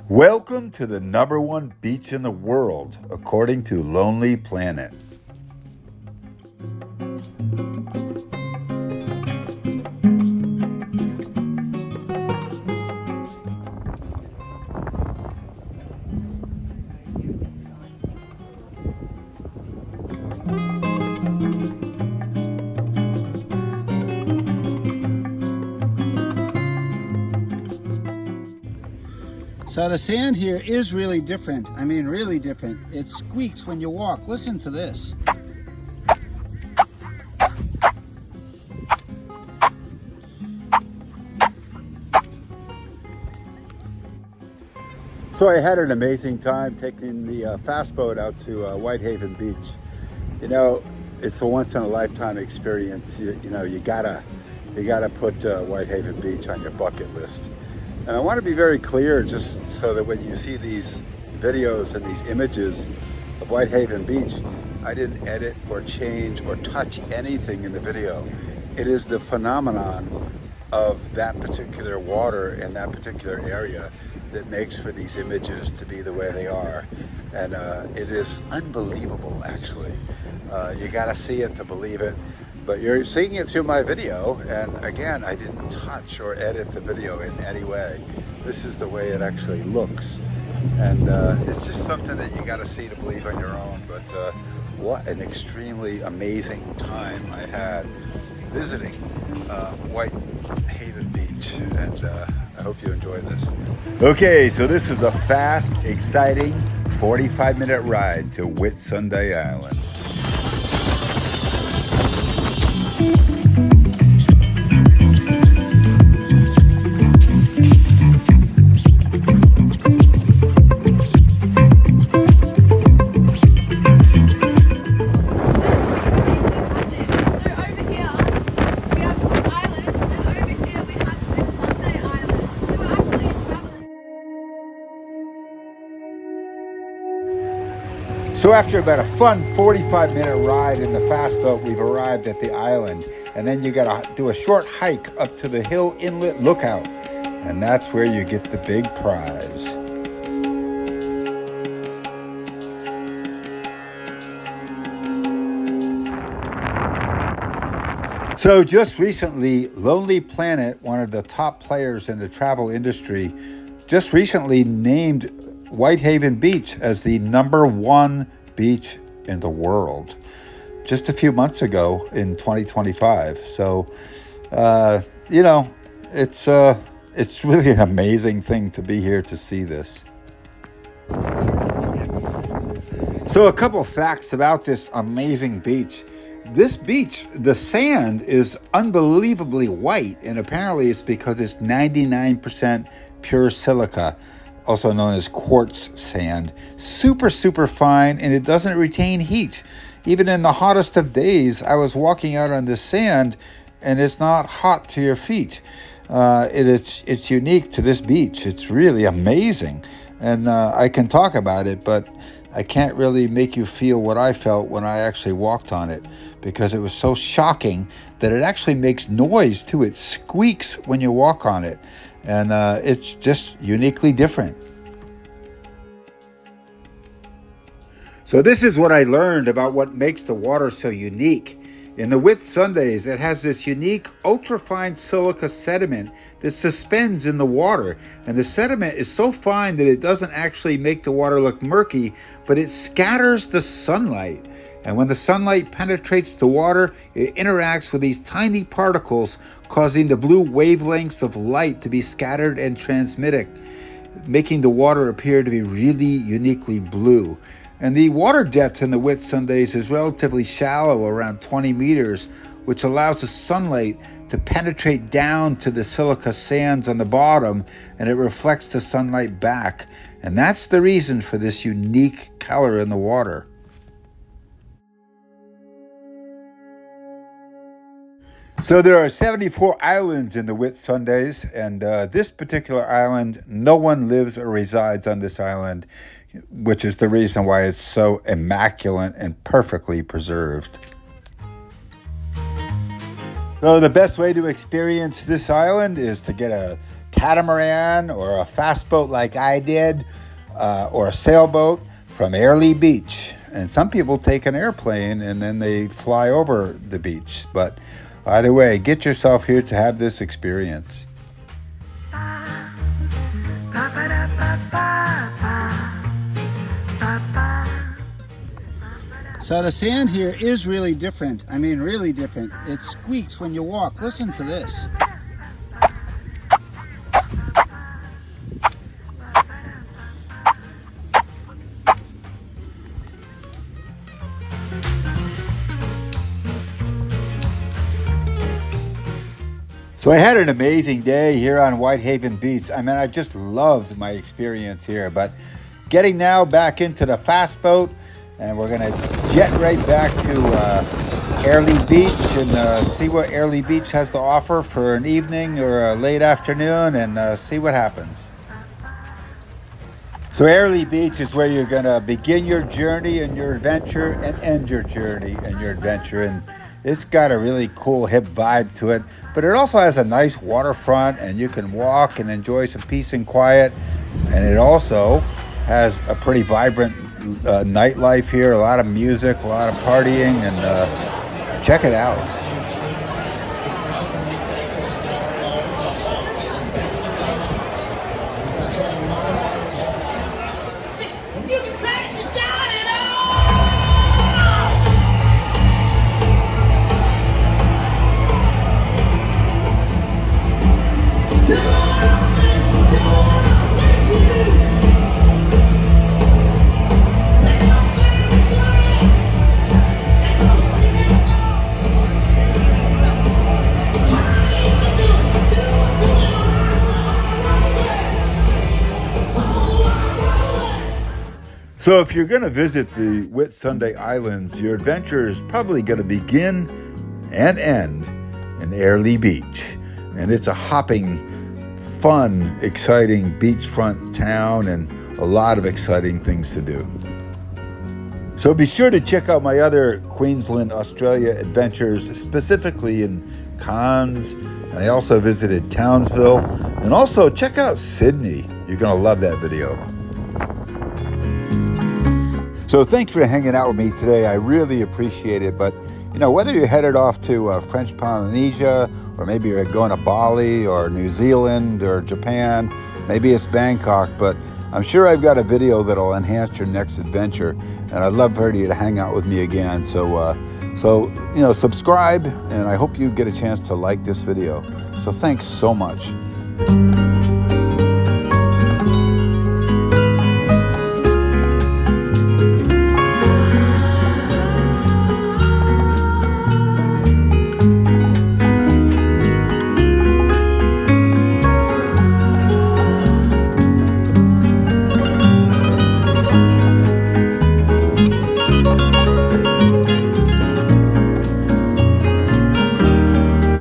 Welcome to the #1 beach in the world, according to Lonely Planet. So the sand here is really different. I mean, really different. It squeaks when you walk. Listen to this. So I had an amazing time taking the fast boat out to Whitehaven Beach. You know, it's a once-in-a-lifetime experience. You gotta put Whitehaven Beach on your bucket list. And I want to be very clear, just so that when you see these videos and these images of Whitehaven Beach, I didn't edit or change or touch anything in the video. It is the phenomenon of that particular water and that particular area that makes for these images to be the way they are. And it is unbelievable, actually. You gotta see it to believe it. But you're seeing it through my video, and again, I didn't touch or edit the video in any way. This is the way it actually looks. And it's just something that you gotta see to believe on your own. But what an extremely amazing time I had visiting Whitehaven Beach, and I hope you enjoy this. Okay, so this is a fast, exciting 45-minute ride to Whitsunday Island. So after about a fun 45-minute ride in the fast boat, we've arrived at the island. And then you gotta do a short hike up to the Hill Inlet Lookout. And that's where you get the big prize. So just recently, Lonely Planet, one of the top players in the travel industry, just recently named Whitehaven Beach as the #1 beach in the world, just a few months ago in 2025. So, it's really an amazing thing to be here to see this. So a couple of facts about this amazing beach. This beach, the sand is unbelievably white, and apparently it's because it's 99% pure silica, also known as quartz sand. Super, super fine, and it doesn't retain heat. Even in the hottest of days, I was walking out on this sand, and it's not hot to your feet. It's unique to this beach. It's really amazing. And I can talk about it, but I can't really make you feel what I felt when I actually walked on it, because it was so shocking that it actually makes noise too. It squeaks when you walk on it. And it's just uniquely different. So this is what I learned about what makes the water so unique. In the Whitsundays, it has this unique ultrafine silica sediment that suspends in the water. And the sediment is so fine that it doesn't actually make the water look murky, but it scatters the sunlight. And when the sunlight penetrates the water, it interacts with these tiny particles, causing the blue wavelengths of light to be scattered and transmitted, making the water appear to be really uniquely blue. And the water depth in the Whitsundays is relatively shallow, around 20 meters, which allows the sunlight to penetrate down to the silica sands on the bottom, and it reflects the sunlight back. And that's the reason for this unique color in the water. So there are 74 islands in the Whitsundays, and this particular island, no one lives or resides on this island, which is the reason why it's so immaculate and perfectly preserved. So the best way to experience this island is to get a catamaran or a fast boat like I did, or a sailboat from Arlie Beach. And some people take an airplane and then they fly over the beach. But either way, get yourself here to have this experience. So the sand here is really different. I mean, really different. It squeaks when you walk. Listen to this. So I had an amazing day here on Whitehaven Beach. I mean, I just loved my experience here. But getting now back into the fast boat, and we're gonna jet right back to Arlie Beach and see what Arlie Beach has to offer for an evening or a late afternoon, and see what happens. So Arlie Beach is where you're gonna begin your journey and your adventure and end your journey and your adventure. And it's got a really cool hip vibe to it, but it also has a nice waterfront and you can walk and enjoy some peace and quiet. And it also has a pretty vibrant nightlife here, a lot of music, a lot of partying, and check it out. You can say she's got it all. So if you're going to visit the Whitsunday Islands, your adventure is probably going to begin and end in Arlie Beach. And it's a hopping, fun, exciting beachfront town and a lot of exciting things to do. So be sure to check out my other Queensland Australia adventures, specifically in Cairns. And I also visited Townsville. And also check out Sydney. You're going to love that video. So thanks for hanging out with me today. I really appreciate it. But, you know, whether you're headed off to French Polynesia, or maybe you're going to Bali or New Zealand or Japan, maybe it's Bangkok, but I'm sure I've got a video that'll enhance your next adventure. And I'd love for you to hang out with me again. So you know, subscribe, and I hope you get a chance to like this video. So thanks so much.